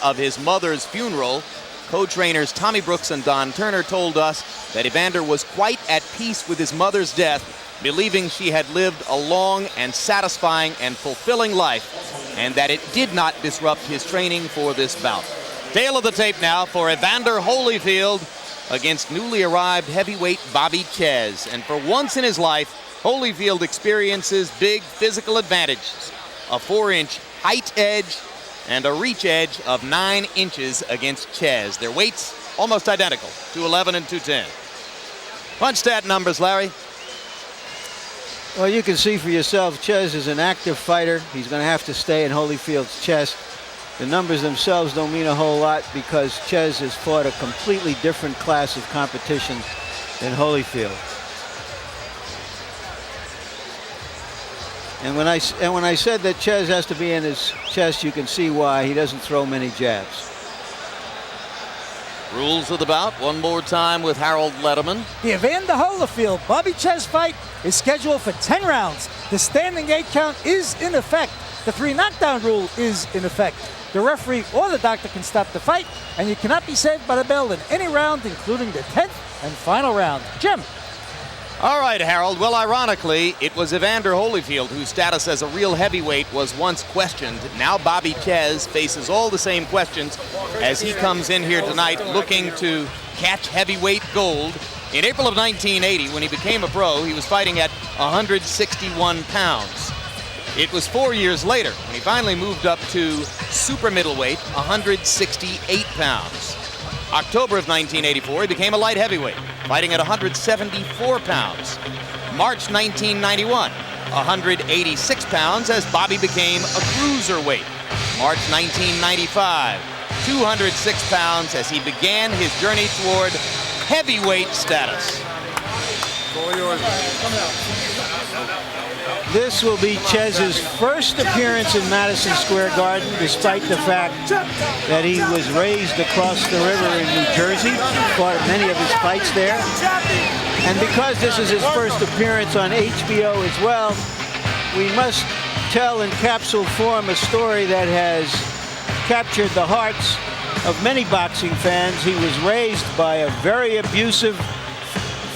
of his mother's funeral, co-trainers Tommy Brooks and Don Turner told us that Evander was quite at peace with his mother's death, believing she had lived a long and satisfying and fulfilling life, and that it did not disrupt his training for this bout. Tail of the tape now for Evander Holyfield against newly arrived heavyweight Bobby Czyz. And for once in his life, Holyfield experiences big physical advantages. A 4-inch height edge and a reach edge of 9 inches against Czyz. Their weights almost identical, 211 and 210. Punch stat numbers, Larry. Well, you can see for yourself, Czyz is an active fighter. He's going to have to stay in Holyfield's chest. The numbers themselves don't mean a whole lot because Czyz has fought a completely different class of competition than Holyfield. And when I said that Czyz has to be in his chest, you can see why. He doesn't throw many jabs. Rules of the bout one more time with Harold Letterman. The Evander Holyfield Bobby Czyz fight is scheduled for 10 rounds. The standing 8 count is in effect. The 3 knockdown rule is in effect. The referee or the doctor can stop the fight, and you cannot be saved by the bell in any round, including the 10th and final round. Jim. All right, Harold. Well, ironically, it was Evander Holyfield whose status as a real heavyweight was once questioned. Now Bobby Czyz faces all the same questions as he comes in here tonight looking to catch heavyweight gold. In April of 1980, when he became a pro, he was fighting at 161 pounds. It was 4 years later when he finally moved up to super middleweight, 168 pounds. October of 1984, he became a light heavyweight, fighting at 174 pounds. March 1991, 186 pounds as Bobby became a cruiserweight. March 1995, 206 pounds as he began his journey toward heavyweight status. This will be Czyz's first appearance in Madison Square Garden, despite the fact that he was raised across the river in New Jersey, fought many of his fights there. And because this is his first appearance on HBO as well, we must tell in capsule form a story that has captured the hearts of many boxing fans. He was raised by a very abusive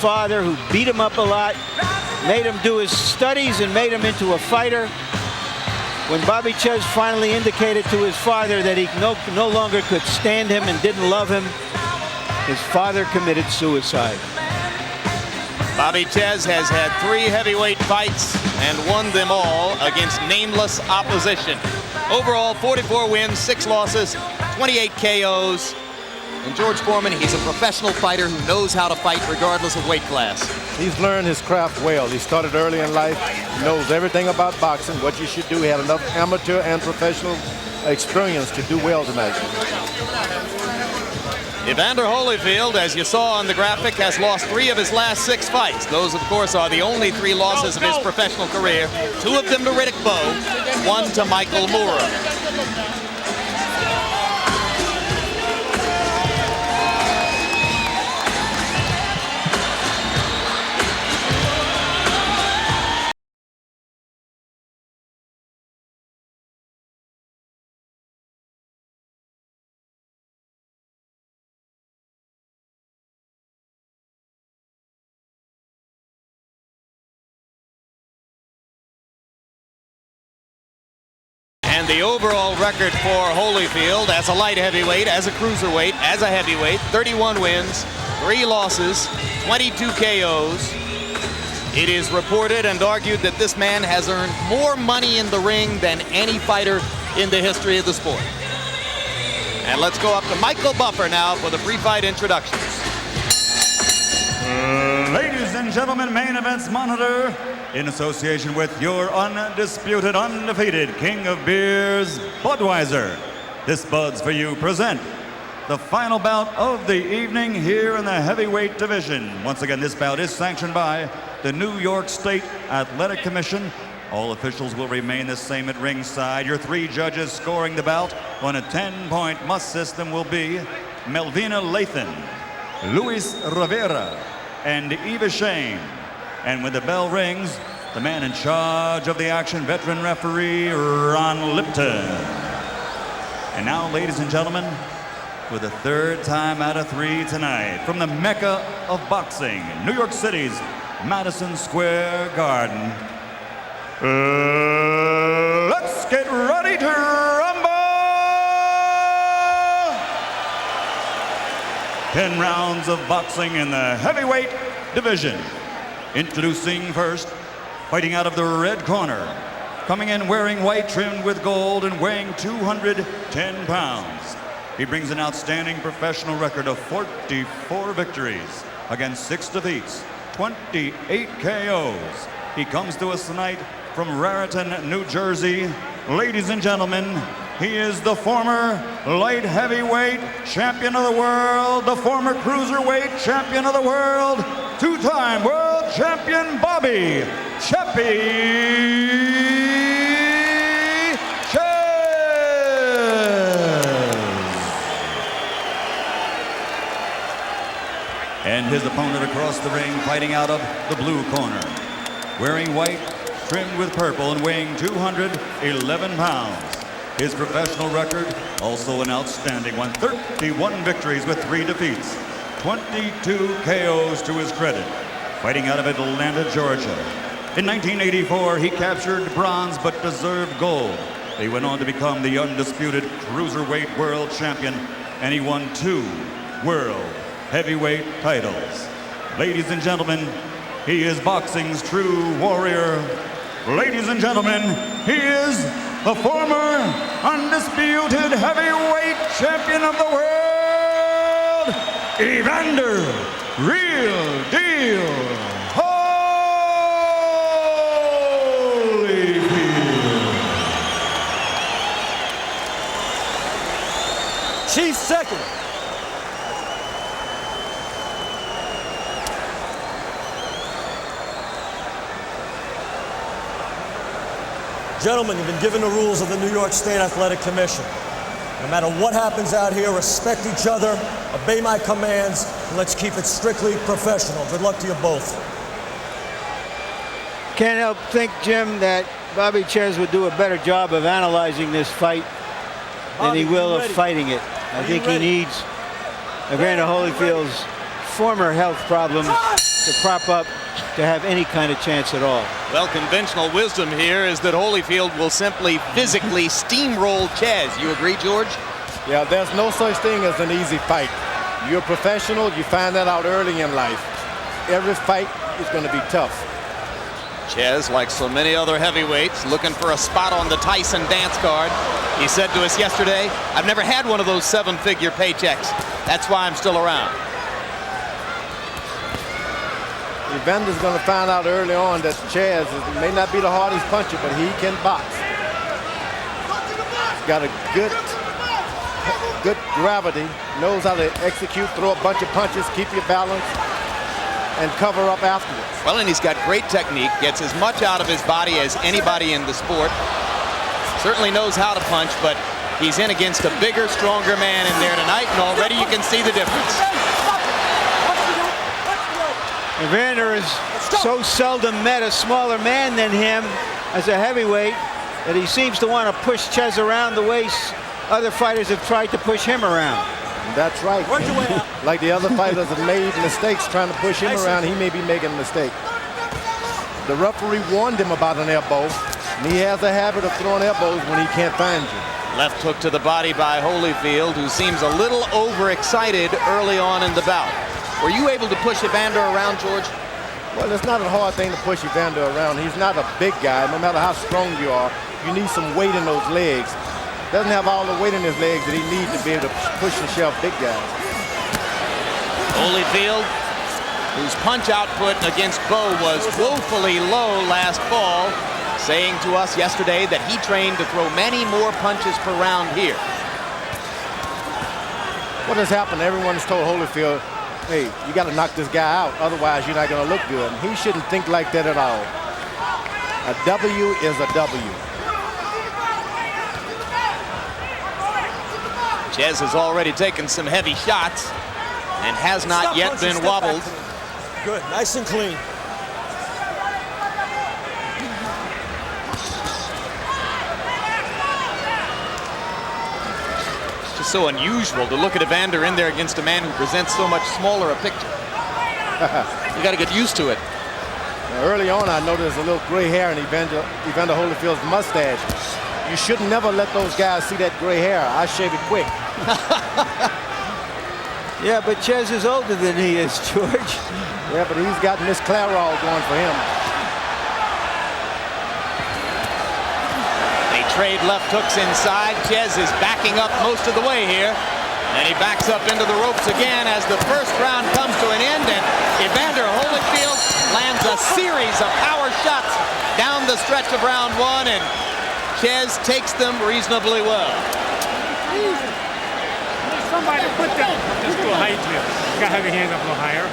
father who beat him up a lot, made him do his studies and made him into a fighter. When Bobby Czyz finally indicated to his father that he no longer could stand him and didn't love him, his father committed suicide. Bobby Czyz has had 3 heavyweight fights and won them all against nameless opposition. Overall, 44 wins, 6 losses, 28 KOs. And George Foreman, he's a professional fighter who knows how to fight regardless of weight class. He's learned his craft well. He started early in life, knows everything about boxing, what you should do. He had enough amateur and professional experience to do well tonight. Evander Holyfield, as you saw on the graphic, has lost 3 of his last 6 fights. Those, of course, are the only 3 losses of his professional career. 2 of them to Riddick Bowe, 1 to Michael Moore. And the overall record for Holyfield as a light heavyweight, as a cruiserweight, as a heavyweight, 31 wins, 3 losses, 22 KOs. It is reported and argued that this man has earned more money in the ring than any fighter in the history of the sport. And let's go up to Michael Buffer now for the pre-fight introductions. Ladies and gentlemen, Main Events Monitor, in association with your undisputed, undefeated King of Beers, Budweiser. This Buds for You present the final bout of the evening here in the heavyweight division. Once again, this bout is sanctioned by the New York State Athletic Commission. All officials will remain the same at ringside. Your 3 judges scoring the bout on a 10-point must system will be Melvina Lathan, Luis Rivera, and Eva Shane. And when the bell rings, the man in charge of the action, veteran referee Ron Lipton. And now, ladies and gentlemen, for the third time out of 3 tonight, from the Mecca of boxing, New York City's Madison Square Garden, let's get ready to rumble! 10 rounds of boxing in the heavyweight division. Introducing first, fighting out of the red corner, coming in wearing white trimmed with gold and weighing 210 pounds. He brings an outstanding professional record of 44 victories against 6 defeats, 28 KOs. He comes to us tonight from Raritan, New Jersey. Ladies and gentlemen, he is the former light heavyweight champion of the world, the former cruiserweight champion of the world, 2-time world champion Bobby Chappie and his opponent across the ring, fighting out of the blue corner, wearing white, trimmed with purple and weighing 211 pounds. His professional record, also an outstanding one, 31 victories with 3 defeats, 22 KOs to his credit, fighting out of Atlanta, Georgia. In 1984, he captured bronze but deserved gold. He went on to become the undisputed cruiserweight world champion, and he won 2 world heavyweight titles. Ladies and gentlemen, he is boxing's true warrior. Ladies and gentlemen, he is the former undisputed heavyweight champion of the world, Evander, Real Deal Holyfield. Chief second. Gentlemen, you've been given the rules of the New York State Athletic Commission. No matter what happens out here, respect each other, obey my commands, and let's keep it strictly professional. Good luck to you both. Can't help think, Jim, that Bobby Czyz would do a better job of analyzing this fight than he will of fighting it. I think he needs Evander Holyfield's former health problems to prop up to have any kind of chance at all. Well, conventional wisdom here is that Holyfield will simply physically steamroll Czyz. You agree, George? Yeah, there's no such thing as an easy fight. You're a professional, you find that out early in life. Every fight is going to be tough. Czyz, like so many other heavyweights, looking for a spot on the Tyson dance card. He said to us yesterday, "I've never had one of those 7-figure paychecks. That's why I'm still around." Evander's going to find out early on that Czyz may not be the hardest puncher, but he can box. He's got a good gravity, knows how to execute, throw a bunch of punches, keep your balance, and cover up afterwards. Well, and he's got great technique, gets as much out of his body as anybody in the sport. Certainly knows how to punch, but he's in against a bigger, stronger man in there tonight, and already you can see the difference. Evander has so seldom met a smaller man than him as a heavyweight that he seems to want to push Czyz around the way other fighters have tried to push him around. That's right. Like the other fighters have made mistakes trying to push him around, he may be making a mistake. The referee warned him about an elbow, and he has a habit of throwing elbows when he can't find you. Left hook to the body by Holyfield, who seems a little overexcited early on in the bout. Were you able to push Evander around, George? Well, it's not a hard thing to push Evander around. He's not a big guy. No matter how strong you are, you need some weight in those legs. Doesn't have all the weight in his legs that he needs to be able to push and shove big guys. Holyfield, whose punch output against Bo was woefully low last fall, saying to us yesterday that he trained to throw many more punches per round here. What has happened? Everyone's told Holyfield, hey, you got to knock this guy out, otherwise you're not going to look good. And he shouldn't think like that at all. A W is a W. Czyz has already taken some heavy shots and has not yet been wobbled. Good, nice and clean. so unusual to look at Evander in there against a man who presents so much smaller a picture. You got to get used to it. Early on, I noticed a little gray hair in Evander Holyfield's mustache. You should never let those guys see that gray hair. I shave it quick. Yeah, but Czyz is older than he is, George. Yeah, but he's got Miss Clairol going for him. They trade left hooks inside. Czyz is backing up most of the way here. And he backs up into the ropes again as the first round comes to an end. And Evander Holyfield lands a series of power shots down the stretch of round one. And Czyz takes them reasonably well. Somebody put that just go height here. You gotta have your hands up a little higher.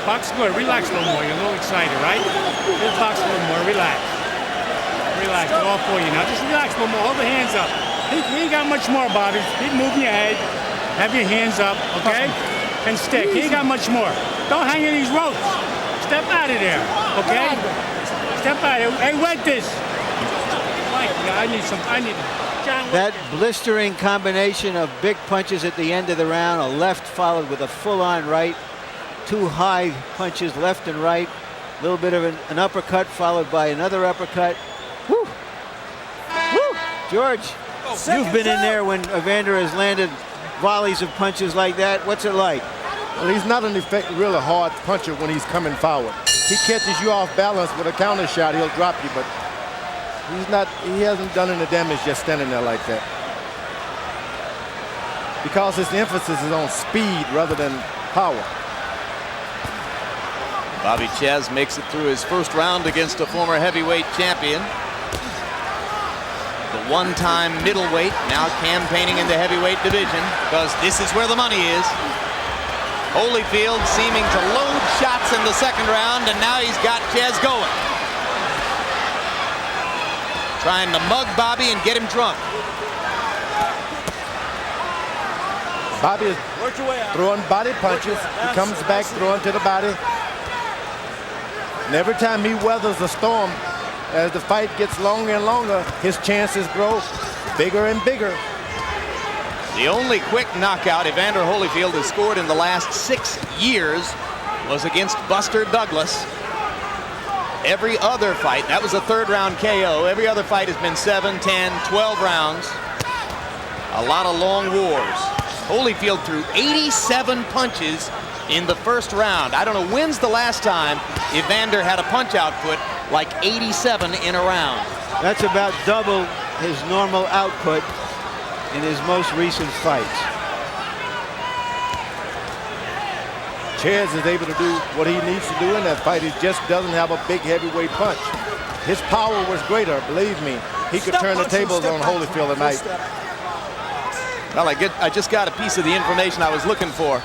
Box good. Relax a little more. You're a little excited, right? Just box a little more. Relax. Relax. All for you now. Just relax a little more. Hold the hands up. He ain't got much more, Bobby. Keep moving your head. Have your hands up, okay? And stick. He ain't got much more. Don't hang in these ropes. Step out of there, okay? Step out of there. Hey, wet this. Mike, I need That blistering combination of big punches at the end of the round, a left followed with a full-on right, two high punches left and right, a little bit of an uppercut followed by another uppercut. Woo! Woo! George, you've been in there when Evander has landed volleys of punches like that. What's it like? Well, he's not an really hard puncher when he's coming forward. He catches you off balance with a counter shot, he'll drop you, but he hasn't done any damage just standing there like that. Because his emphasis is on speed rather than power. Bobby Czyz makes it through his first round against a former heavyweight champion. The one-time middleweight, now campaigning in the heavyweight division, because this is where the money is. Holyfield seeming to load shots in the second round, and now he's got Czyz going. Trying to mug Bobby and get him drunk. Bobby is throwing body punches. He comes back throwing to the body. And every time he weathers a storm, as the fight gets longer and longer, his chances grow bigger and bigger. The only quick knockout Evander Holyfield has scored in the last 6 years was against Buster Douglas. Every other fight, that was a third-round KO. Every other fight has been 7, 10, 12 rounds. A lot of long wars. Holyfield threw 87 punches in the first round. I don't know when's the last time Evander had a punch output like 87 in a round. That's about double his normal output in his most recent fights. Czyz is able to do what he needs to do in that fight. He just doesn't have a big heavyweight punch. His power was greater, believe me. He could turn the tables on Holyfield tonight. Well, I just got a piece of the information I was looking for.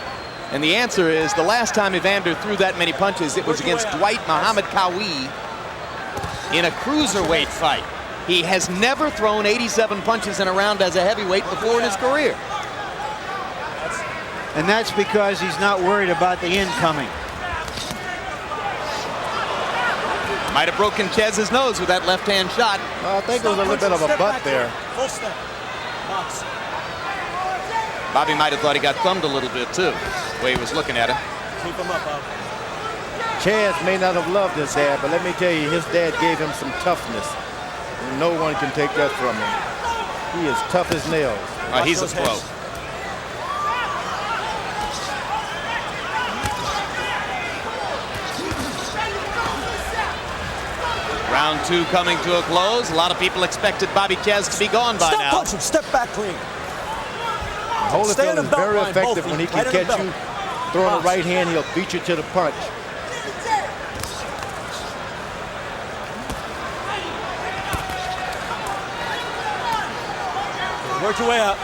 And the answer is the last time Evander threw that many punches, it was against Dwight Muhammad Qawi in a cruiserweight fight. He has never thrown 87 punches in a round as a heavyweight before in his career. And that's because he's not worried about the incoming. Might have broken Czyz's nose with that left-hand shot. I think it was a little bit of a butt there. Full step. Box. Bobby might have thought he got thumbed a little bit, too, the way he was looking at him. Keep him up, Bob. Czyz may not have loved his dad, but let me tell you, his dad gave him some toughness. And no one can take that from him. He is tough as nails. He's a pro. Round two coming to a close. A lot of people expected Bobby Czyz to be gone by now. Punch him. Step back clean. Holyfield is very effective when he can catch you throwing a right hand. He'll beat you to the punch. Work your way out.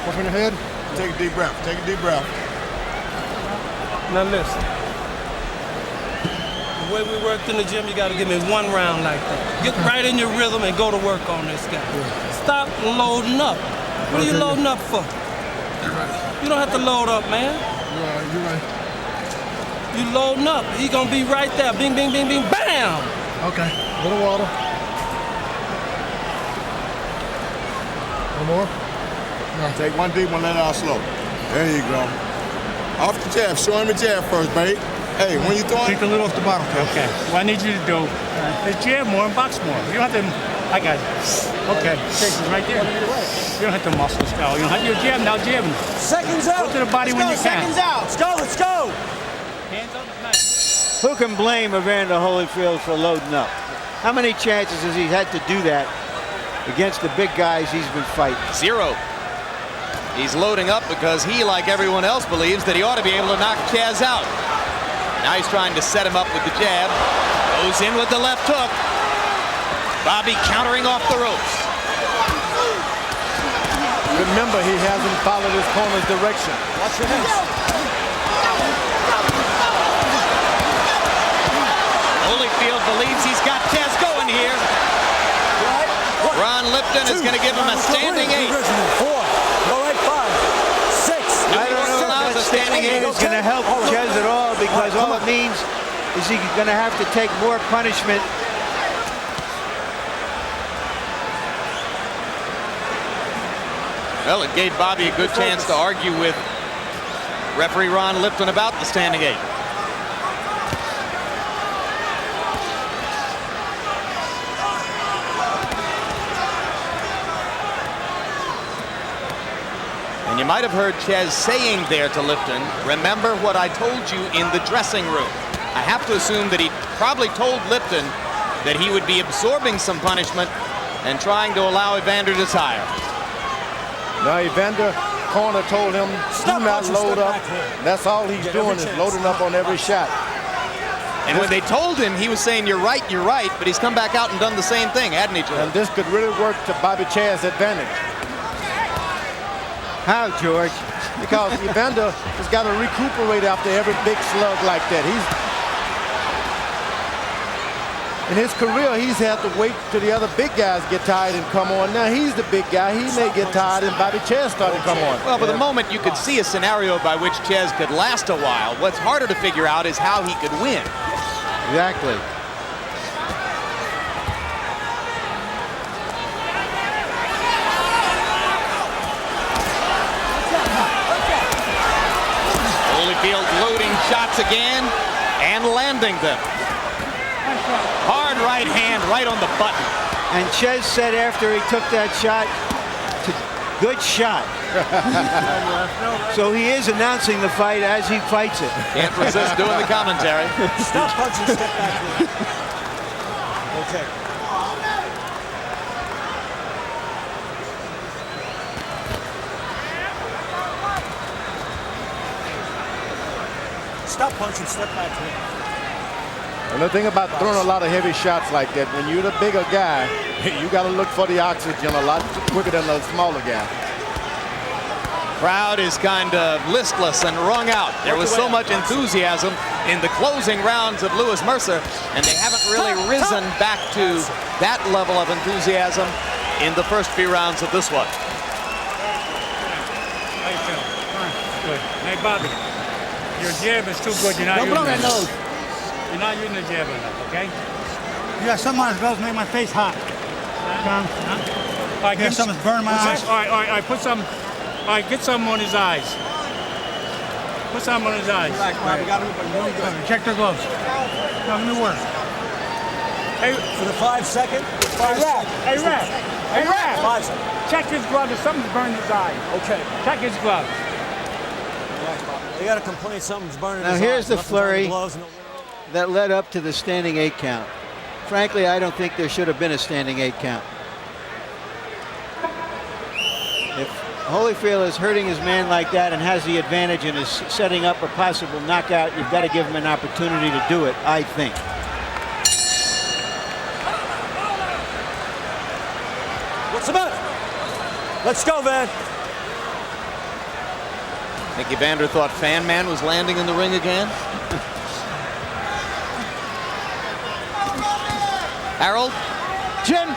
Up in the head, take a deep breath, take a deep breath. Now listen, the way we worked in the gym, you gotta give me one round like that. Get right in your rhythm and go to work on this guy. stop loading up. What are you loading up for? You don't have to load up, man. You're right. You loading up. He gonna be right there. Bing, bing, bing, bing, bam! Okay. Little water. One more? No. Take one deep one, let it out slow. There you go. Off the jab. Show him the jab first, babe. Hey, when you throwing? Take a little off the bottom. Okay. What I need you to do is jab more and box more. You don't have to. I got it. Okay. Chase is right there. You don't have to muscle style. You don't have to jab now. Jabbing. Seconds out. Go to the body when you can. Seconds out. Let's go. Let's go. Hands up. Nice. Who can blame Evander Holyfield for loading up? How many chances has he had to do that against the big guys he's been fighting? 0. He's loading up because he, like everyone else, believes that he ought to be able to knock Czyz out. Now he's trying to set him up with the jab. Goes in with the left hook. Bobby countering off the ropes. Remember, he hasn't followed his corner's direction. Watch your head. Holyfield believes he's got Czyz going here. Ron Lipton is going to give him a standing 8. 4. Go right 5. 6. I don't know if that standing 8 is going to help Czyz at all, because all it means is he's going to have to take more punishment. Well, it gave Bobby a good chance to argue with referee Ron Lipton about the standing 8. And you might have heard Czyz saying there to Lipton, remember what I told you in the dressing room. I have to assume that he probably told Lipton that he would be absorbing some punishment and trying to allow Evander to tire. Now, Evander corner told him, do not load up. That's all he's doing is loading up on every shot. And when they told him, he was saying, you're right, but he's come back out and done the same thing, hadn't he, George? And this could really work to Bobby Czyz's advantage. How, George? Because Evander has got to recuperate after every big slug like that. In his career, he's had to wait till the other big guys get tired and come on. Now he's the big guy. He may get tired and Bobby Czyz started to come on. Well, for the moment, you could see a scenario by which Czyz could last a while. What's harder to figure out is how he could win. Exactly. Holyfield loading shots again and landing them. Hard right hand right on the button. And Czyz said after he took that shot, good shot. So he is announcing the fight as he fights it. Can't resist doing the commentary. Stop punching, step back. Okay. Stop punching, step back. And the thing about throwing a lot of heavy shots like that, when you're the bigger guy, you got to look for the oxygen a lot quicker than the smaller guy. Crowd is kind of listless and wrung out. There was so much enthusiasm in the closing rounds of Lewis Mercer, and they haven't really risen back to that level of enthusiasm in the first few rounds of this one. How you feel? Fine. Good. Hey, Bobby, your jab is too good. You're not Don't blow that using it. nose. You're not using the jab enough, okay? Yeah, some of those gloves make my face hot. All right, Yeah, something's burning my eyes. All right, put some. All right, get some on his eyes. Put some on his eyes. Check the gloves. No, let me work. Hey, For the 5 second. hey, ref. 5 seconds. Check his glove. If something's burning his eye. Okay. Check his glove. They got to complain something's burning Now his here's eyes. the Nothing's on flurry gloves, no- that led up to the standing 8 count. Frankly, I don't think there should have been a standing 8 count. If Holyfield is hurting his man like that and has the advantage and is setting up a possible knockout, you've got to give him an opportunity to do it, I think. What's the matter? Let's go, Van. I think Evander thought Fan Man was landing in the ring again. Harold? Jim,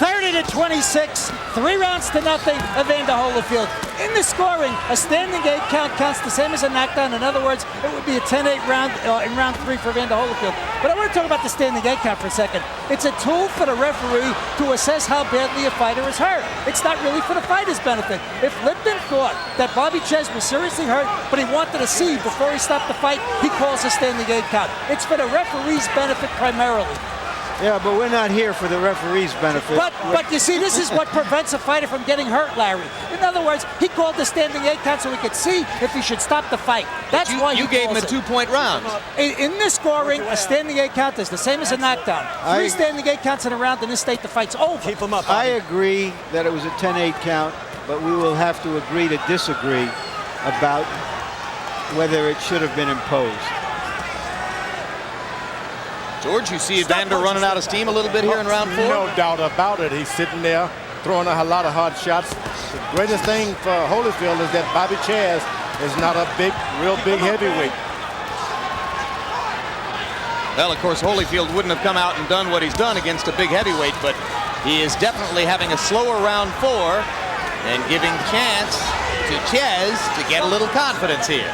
30-26, 3 rounds to nothing, Evander Holyfield. In the scoring, a standing 8 count counts the same as a knockdown. In other words, it would be a 10-8 round in round 3 for Evander Holyfield. But I want to talk about the standing 8 count for a second. It's a tool for the referee to assess how badly a fighter is hurt. It's not really for the fighter's benefit. If Lipton thought that Bobby Czyz was seriously hurt, but he wanted to see before he stopped the fight, he calls a standing 8 count. It's for the referee's benefit primarily. Yeah, but we're not here for the referee's benefit. But you see, this is what prevents a fighter from getting hurt, Larry. In other words, he called the standing 8 count so he could see if he should stop the fight. That's why you gave him a 2-point round. In this scoring, a standing 8 count is the same as a knockdown. 3 standing 8 counts in a round in this state, the fight's over. Keep him up. I agree that it was a 10-8 count, but we will have to agree to disagree about whether it should have been imposed. George, you see Evander running out of steam a little bit here in round 4? No doubt about it. He's sitting there throwing a lot of hard shots. The greatest thing for Holyfield is that Bobby Czyz is not a real big heavyweight. Well, of course, Holyfield wouldn't have come out and done what he's done against a big heavyweight, but he is definitely having a slower round 4 and giving chance to Czyz to get a little confidence here.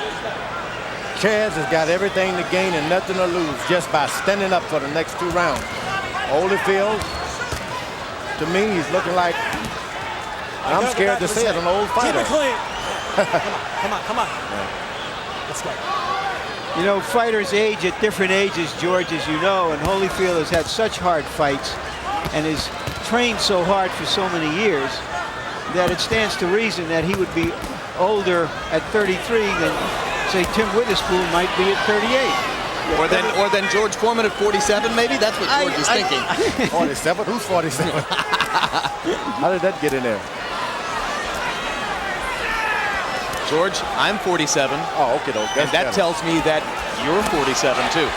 Czyz has got everything to gain and nothing to lose just by standing up for the next 2 rounds. Holyfield, to me, he's looking like, I'm scared to say it, an old fighter. Keep it clean. Come on. Let's go. You know, fighters age at different ages, George, as you know, and Holyfield has had such hard fights and has trained so hard for so many years that it stands to reason that he would be older at 33 than, say, Tim Witherspoon might be at 38. Or then George Foreman at 47, maybe? That's what George is thinking. 47? Who's 47? How did that get in there? George, I'm 47. Oh, okay. And that tells me that you're 47, too.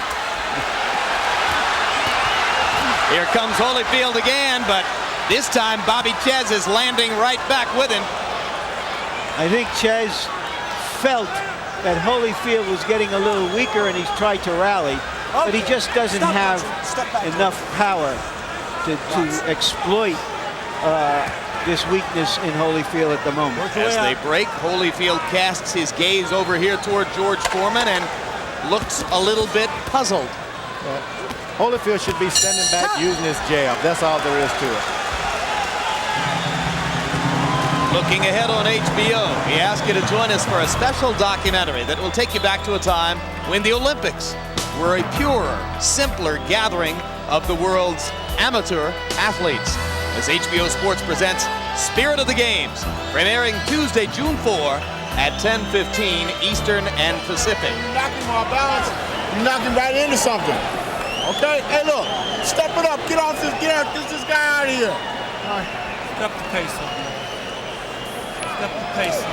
Here comes Holyfield again, but this time Bobby Czyz is landing right back with him. I think Czyz felt that Holyfield was getting a little weaker and he's tried to rally, but he just doesn't have enough power to exploit this weakness in Holyfield at the moment. As they break, Holyfield casts his gaze over here toward George Foreman and looks a little bit puzzled. Holyfield should be standing back using his jab. That's all there is to it. Looking ahead on HBO, we ask you to join us for a special documentary that will take you back to a time when the Olympics were a purer, simpler gathering of the world's amateur athletes. As HBO Sports presents Spirit of the Games, premiering Tuesday, June 4 at 10:15 Eastern and Pacific. Knock him off balance. You knock him right into something. Okay? Hey, look. Step it up. Get off this. Get this guy out of here. All right. Step the pace up. Step the pace up.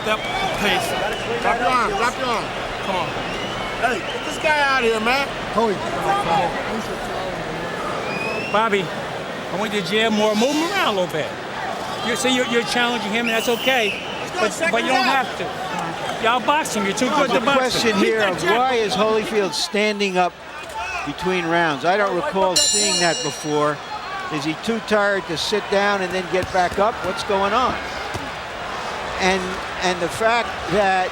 Step the pace up. Drop your arm. Drop your arm. Come on. Hey, get this guy out of here, man. Bobby, I want you to jam more. Move him around a little bit. You're challenging him, and that's okay. But you don't have to. Y'all box him. You're too good to The box question him. here of why is Holyfield standing up between rounds? I don't recall seeing that before. Is he too tired to sit down and then get back up? What's going on? And the fact that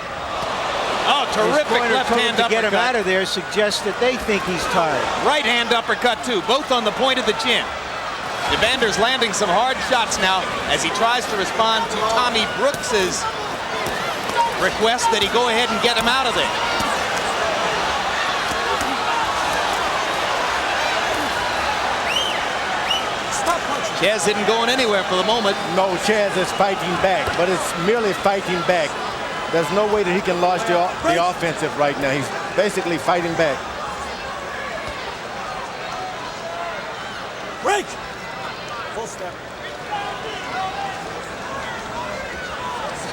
Terrific left hand to get him out uppercut. of there suggests that they think he's tired. Right hand uppercut, too, both on the point of the chin. Evander's landing some hard shots now as he tries to respond to Tommy Brooks's request that he go ahead and get him out of there. Czyz isn't going anywhere for the moment. No, Czyz is fighting back, but it's merely fighting back. There's no way that he can launch the offensive right now. He's basically fighting back. Break. Full step.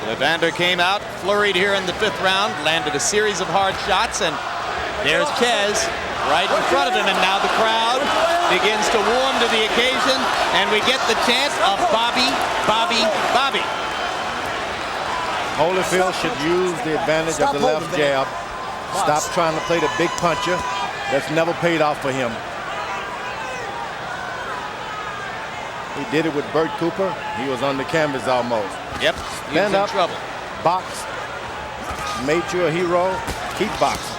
So Evander came out, flurried here in the 5th round, landed a series of hard shots, and there's Czyz right in front of him, and now the crowd begins to warm to the occasion, and we get the chant of Bobby, Bobby, Bobby. Holyfield should use the advantage of the left jab. Stop trying to play the big puncher. That's never paid off for him. He did it with Bert Cooper. He was on the canvas almost. Yep, he was in trouble. Box. Made you a hero. Keep boxing.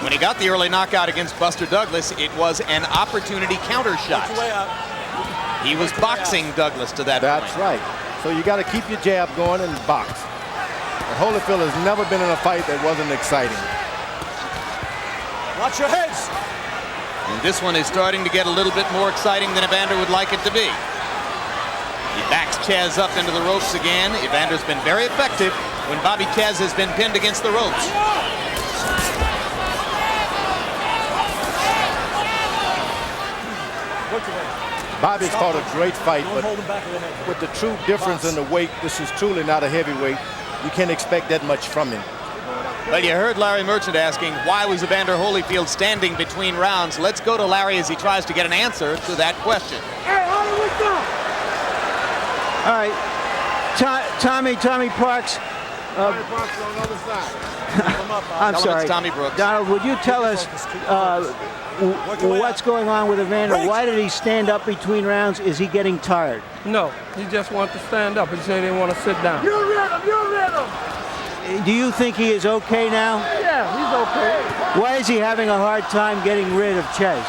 When he got the early knockout against Buster Douglas, it was an opportunity counter shot. He was boxing Douglas to that point. That's right. So you got to keep your jab going and box. And Holyfield has never been in a fight that wasn't exciting. Watch your heads. And this one is starting to get a little bit more exciting than Evander would like it to be. He backs Czyz up into the ropes again. Evander's been very effective when Bobby Czyz has been pinned against the ropes. Bobby's fought a great fight, but with the true difference in the weight, this is truly not a heavyweight. You can't expect that much from him. But you heard Larry Merchant asking, why was Evander Holyfield standing between rounds? Let's go to Larry as he tries to get an answer to that question. All right, Tommy Parks. I'm sorry, Tommy Brooks. Donald, would you tell us what's going on with Evander? Why did he stand up between rounds? Is he getting tired? No, he just wants to stand up. He said he didn't want to sit down. You read him. Do you think he is okay now? Yeah, he's okay. Why is he having a hard time getting rid of Czyz?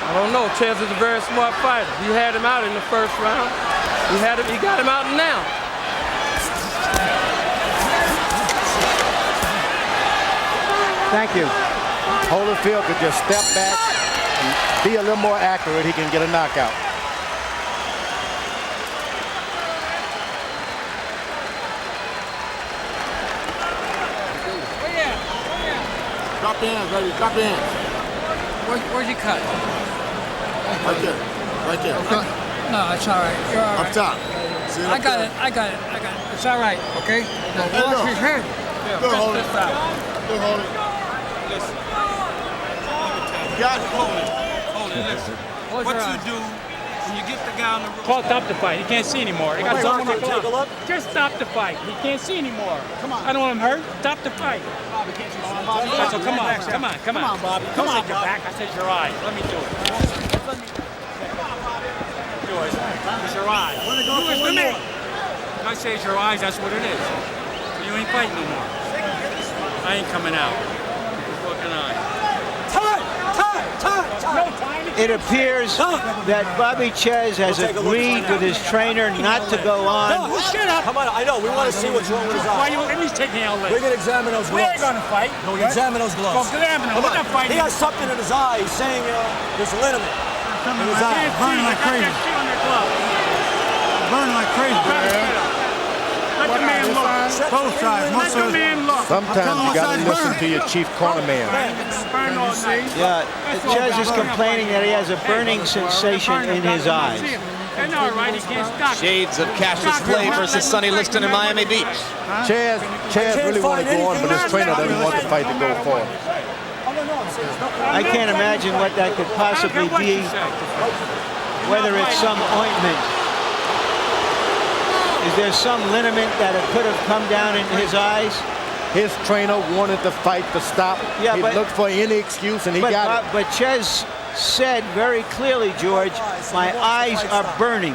I don't know. Czyz is a very smart fighter. He had him out in the first round. He got him out now. Thank you. Holyfield could just step back and be a little more accurate. He can get a knockout. Drop in, baby. Drop in. Where'd you cut? Right there. Right there. Okay. No, it's all right. You're all right. Up top. See it I up got there? it. I got it. It's all right, okay? Now Hey, wash look. his head. Good, hold it. Good, hold it. Listen. Got it. Hold it, listen. Close What your you eyes. do when you get the guy on the rope. Call stop the fight. He can't see anymore. He got Wait, someone Mark, to take a look. Just stop the fight. He can't see anymore. Come on. I don't want him hurt. Stop the fight. So come on. Come on, Bobby. Come on, your back. I said your eyes. Let me do it. Yours. It's your eyes. Do it for me. I say it's your eyes. That's what it is. You ain't fighting no more. I ain't coming out. Fucking eye. Time. It appears that Bobby Czyz has agreed with his trainer not to go on. No, shut up. Come on, I know. We want to see what's wrong with his Why eyes. you let me taking out We're going to examine those We ain't gloves. gonna fight. No, we examine those gloves. Go examine him. Come We're on. not fighting. He has something in his eye. He's saying there's a liniment in his eye. Burning like crazy. Burning like crazy, Let the man look. Both sides. Let the man look. Sometimes you got to listen to your chief corner man. Burn all night. Yeah, Czyz is complaining that he has a burning sensation in his eyes. And all right, he can't stop it. Shades of Cassius Clay versus Sonny Liston in Miami Beach. Czyz really want to go on, but his trainer doesn't want the fight to go forward. I can't imagine what that could possibly be, whether it's some ointment. Is there some liniment that it could have come down in his eyes? His trainer wanted the fight to stop. Yeah, he looked for any excuse, and he got it. But Czyz said very clearly, George, my eyes are burning.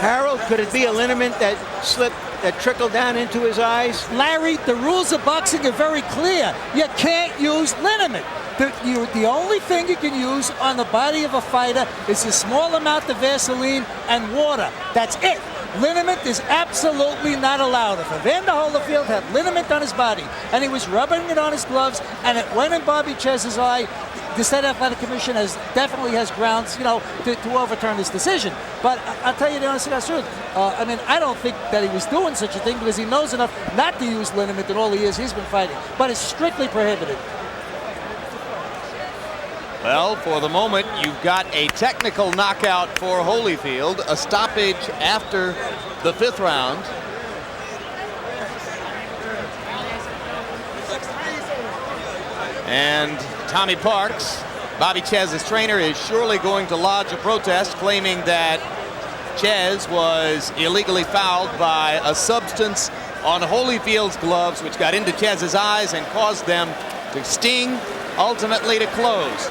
Harold, could it be a liniment that slipped, that trickled down into his eyes? Larry, the rules of boxing are very clear. You can't use liniment. The only thing you can use on the body of a fighter is a small amount of Vaseline and water. That's it. Liniment is absolutely not allowed. If Evander Holyfield had liniment on his body and he was rubbing it on his gloves and it went in Bobby Czyz's eye, the State Athletic Commission definitely has grounds, to overturn this decision. But I'll tell you the honest to God's truth. I don't think that he was doing such a thing because he knows enough not to use liniment in all the years he's been fighting. But it's strictly prohibited. Well, for the moment, you've got a technical knockout for Holyfield, a stoppage after the 5th round. And Tommy Parks, Bobby Czyz's trainer, is surely going to lodge a protest claiming that Czyz was illegally fouled by a substance on Holyfield's gloves, which got into Czyz's eyes and caused them to sting, ultimately to close.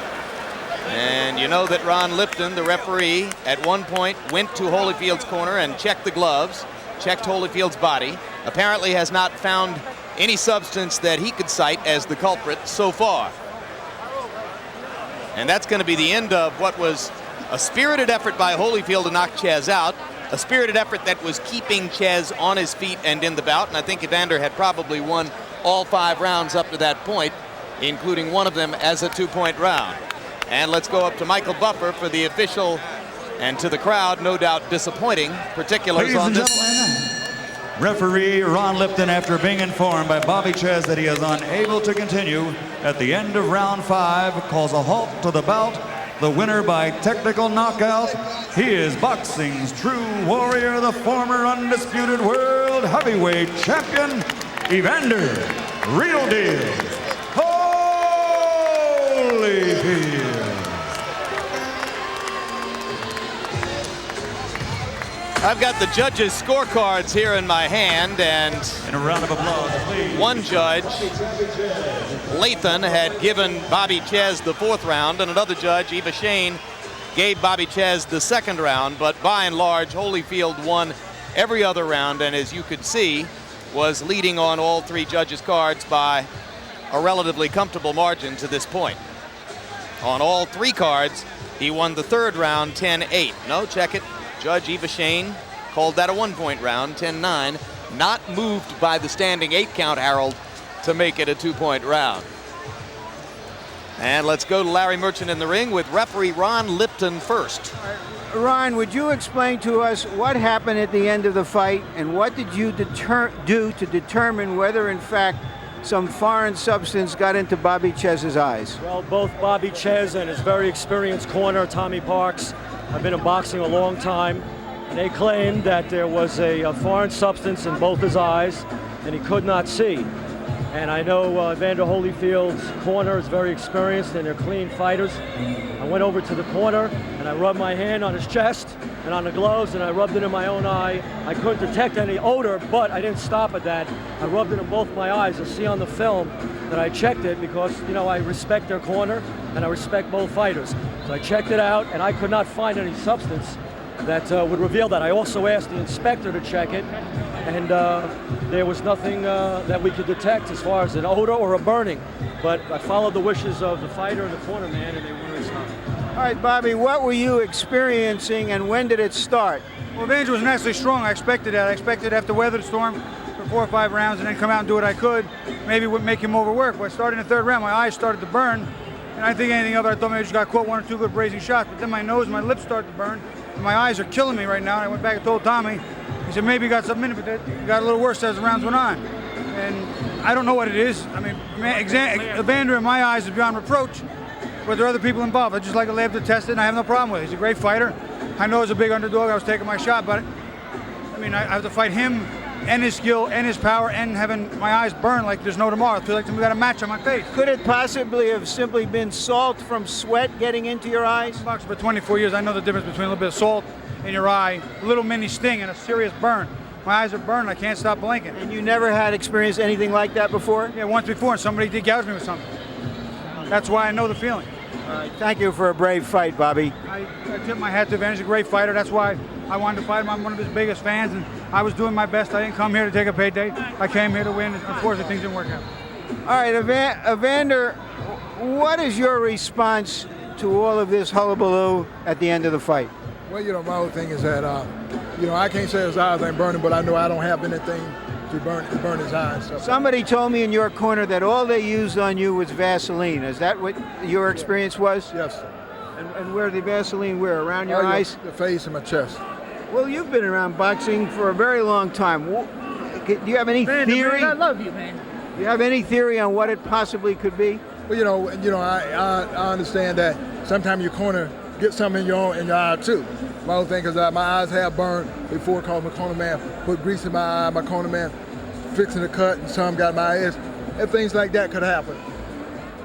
And you know that Ron Lipton, the referee, at one point went to Holyfield's corner and checked the gloves, checked Holyfield's body. Apparently has not found any substance that he could cite as the culprit so far. And that's going to be the end of what was a spirited effort by Holyfield to knock Czyz out. A spirited effort that was keeping Czyz on his feet and in the bout. And I think Evander had probably won all 5 rounds up to that point, including one of them as a 2-point round. And let's go up to Michael Buffer for the official and to the crowd, no doubt disappointing particulars Ladies on and this gentlemen, referee Ron Lipton, after being informed by Bobby Czyz that he is unable to continue at the end of round 5, calls a halt to the bout. The winner by technical knockout, he is boxing's true warrior, the former undisputed world heavyweight champion, Evander, real deal, Holyfield. I've got the judges' scorecards here in my hand, and a round of applause, please. One judge, Lathan, had given Bobby Czyz the 4th round, and another judge, Eva Shane, gave Bobby Czyz the 2nd round. But by and large, Holyfield won every other round, and as you could see, was leading on all 3 judges' cards by a relatively comfortable margin to this point. On all 3 cards, he won the 3rd round 10-8. No, check it. Judge Eva Shane called that a 1-point round, 10-9. Not moved by the standing 8 count, Harold, to make it a 2-point round. And let's go to Larry Merchant in the ring with referee Ron Lipton first. Ron, would you explain to us what happened at the end of the fight, and what did you do to determine whether, in fact, some foreign substance got into Bobby Czyz's eyes? Well, both Bobby Czyz and his very experienced corner, Tommy Parks, have been in boxing a long time, and they claimed that there was a foreign substance in both his eyes, and he could not see. And I know Evander Holyfield's corner is very experienced, and they're clean fighters. I went over to the corner, and I rubbed my hand on his chest and on the gloves, and I rubbed it in my own eye. I couldn't detect any odor, but I didn't stop at that. I rubbed it in both my eyes. You'll see on the film that I checked it because, you know, I respect their corner, and I respect both fighters. So I checked it out, and I could not find any substance that would reveal that. I also asked the inspector to check it, and there was nothing that we could detect as far as an odor or a burning. But I followed the wishes of the fighter and the corner man, and they wouldn't stop. All right, Bobby, what were you experiencing, and when did it start? Well, Evander was naturally strong. I expected that. I expected to have to weather the storm for 4 or 5 rounds and then come out and do what I could. Maybe it would make him overwork. But starting in the 3rd round, my eyes started to burn. And I didn't think anything of it. I thought maybe I just got caught 1 or 2 good grazing shots. But then my nose and my lips started to burn. And my eyes are killing me right now. And I went back and told Tommy. He said, maybe you got something in it, but it got a little worse as the rounds went on. And I don't know what it is. I mean, Evander in my eyes is beyond reproach. But there are other people involved. I just like a lab to test it, and I have no problem with it. He's a great fighter. I know he's a big underdog. I was taking my shot, but I mean, I have to fight him and his skill and his power and having my eyes burn like there's no tomorrow. I feel like we got a match on my face. Could it possibly have simply been salt from sweat getting into your eyes? I've boxed for 24 years. I know the difference between a little bit of salt in your eye, a little mini sting, and a serious burn. My eyes are burned. I can't stop blinking. And you never had experienced anything like that before? Yeah, once before, and somebody degouged me with something. That's why I know the feeling. All right, thank you for a brave fight, Bobby. I tip my hat to Evander. He's a great fighter. That's why I wanted to fight him. I'm one of his biggest fans, and I was doing my best. I didn't come here to take a payday. I came here to win. Unfortunately, things didn't work out. All right, Evander, what is your response to all of this hullabaloo at the end of the fight? Well, you know, my whole thing is that, you know, I can't say his eyes ain't burning, but I know I don't have anything to burn his eyes. So. Somebody told me in your corner that all they used on you was Vaseline. Is that what your experience was? Yes, sir. And where the Vaseline where? Around your eyes? The face and my chest. Well, you've been around boxing for a very long time. Do you have any theory? Man, I love you, man. Do you have any theory on what it possibly could be? Well, you know, I understand that sometimes your corner gets something in your eye too. My whole thing is my eyes have burned before calling my corner man, put grease in my eye, my corner man fixing the cut, and some got my eyes. And things like that could happen.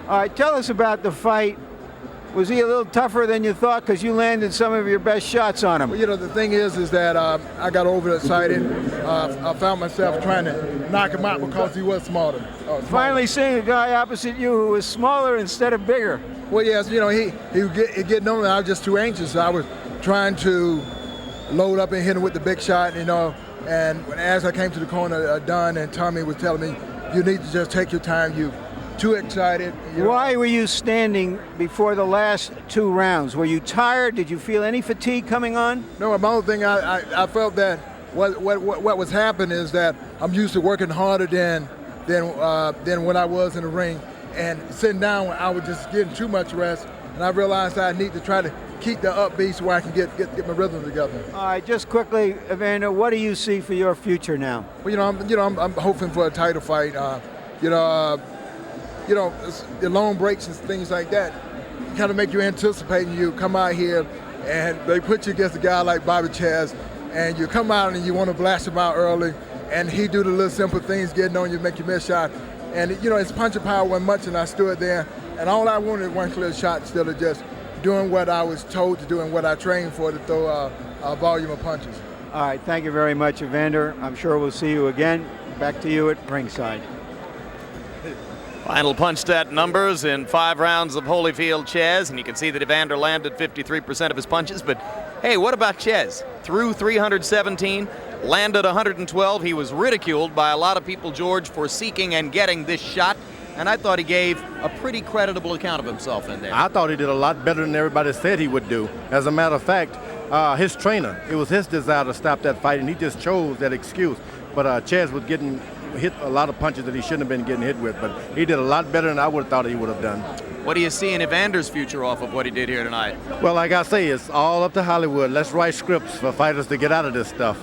All right, tell us about the fight Was he a little tougher than you thought? Because you landed some of your best shots on him. Well, you know, the thing is that I got overexcited. I found myself trying to knock him out because he was smaller. Finally seeing a guy opposite you who was smaller instead of bigger. Well, yes, you know, he would getting on me. I was just too anxious. I was trying to load up and hit him with the big shot, you know. And as I came to the corner, Don and Tommy was telling me, you need to just take your time. You too excited. You know. Why were you standing before the last 2 rounds? Were you tired? Did you feel any fatigue coming on? No, my only thing I felt that what was happening is that I'm used to working harder than when I was in the ring, and sitting down I was just getting too much rest, and I realized I need to try to keep the upbeat so I can get my rhythm together. All right, just quickly, Evander, what do you see for your future now? Well, I'm hoping for a title fight. The long breaks and things like that kind of make you anticipate, and you come out here and they put you against a guy like Bobby Czyz, and you come out and you want to blast him out early, and he do the little simple things, getting on you, make you miss shot. And his punching power wasn't much, and I stood there, and all I wanted was one clear shot instead of just doing what I was told to do and what I trained for, to throw a volume of punches. All right, thank you very much, Evander. I'm sure we'll see you again. Back to you at ringside. Final punch stat numbers in 5 rounds of Holyfield Czyz, and you can see that Evander landed 53% of his punches. But hey, what about Czyz? Threw 317, landed 112. He was ridiculed by a lot of people, George, for seeking and getting this shot, and I thought he gave a pretty creditable account of himself in there. I thought he did a lot better than everybody said he would do. As a matter of fact, his trainer, it was his desire to stop that fight, and he just chose that excuse. But Czyz was getting hit a lot of punches that he shouldn't have been getting hit with, but he did a lot better than I would have thought he would have done. What do you see in Evander's future off of what he did here tonight? Well, like I say, it's all up to Hollywood. Let's write scripts for fighters to get out of this stuff.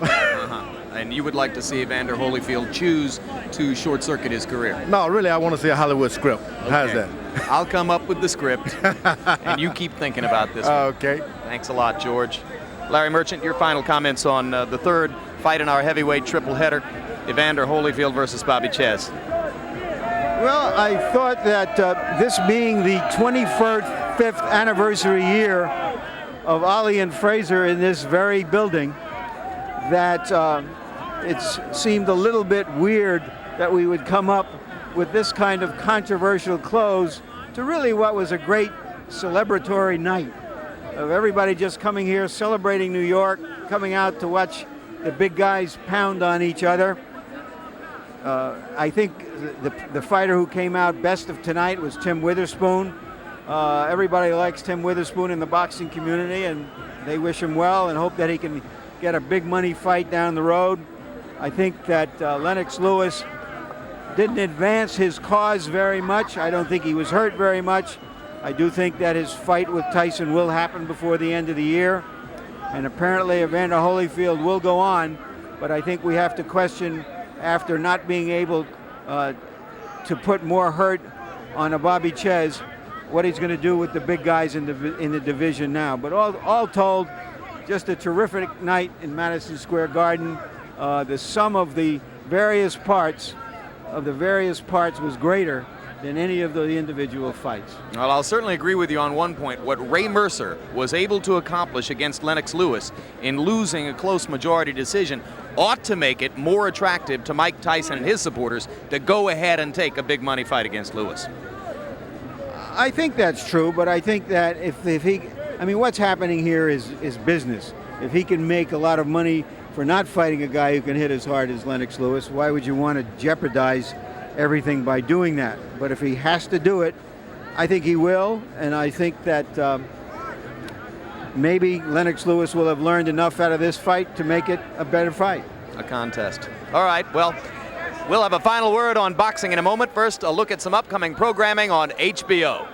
And you would like to see Evander Holyfield choose to short-circuit his career? No, really, I want to see a Hollywood script. Okay. How's that? I'll come up with the script, and you keep thinking about this one. Okay. Thanks a lot, George. Larry Merchant, your final comments on the third fight in our heavyweight triple header, Evander Holyfield versus Bobby Czyz. Well, I thought that this being the 25th anniversary year of Ali and Fraser in this very building, that it seemed a little bit weird that we would come up with this kind of controversial close to really what was a great celebratory night of everybody just coming here, celebrating New York, coming out to watch the big guys pound on each other. I think the fighter who came out best of tonight was Tim Witherspoon. Everybody likes Tim Witherspoon in the boxing community, and they wish him well and hope that he can get a big money fight down the road. I think that Lennox Lewis didn't advance his cause very much. I don't think he was hurt very much. I do think that his fight with Tyson will happen before the end of the year, and apparently Evander Holyfield will go on, but I think we have to question, after not being able to put more hurt on a Bobby Czyz, what he's going to do with the big guys in the division now. But all told, just a terrific night in Madison Square Garden. The sum of the various parts was greater than any of the individual fights. Well, I'll certainly agree with you on one point. What Ray Mercer was able to accomplish against Lennox Lewis in losing a close majority decision ought to make it more attractive to Mike Tyson and his supporters to go ahead and take a big money fight against Lewis. I think that's true, but I think that if he, I mean, what's happening here is business. If he can make a lot of money for not fighting a guy who can hit as hard as Lennox Lewis, why would you want to jeopardize everything by doing that? But if he has to do it, I think he will, and I think that maybe Lennox Lewis will have learned enough out of this fight to make it a better fight. A contest. All right, well, we'll have a final word on boxing in a moment. First, a look at some upcoming programming on HBO.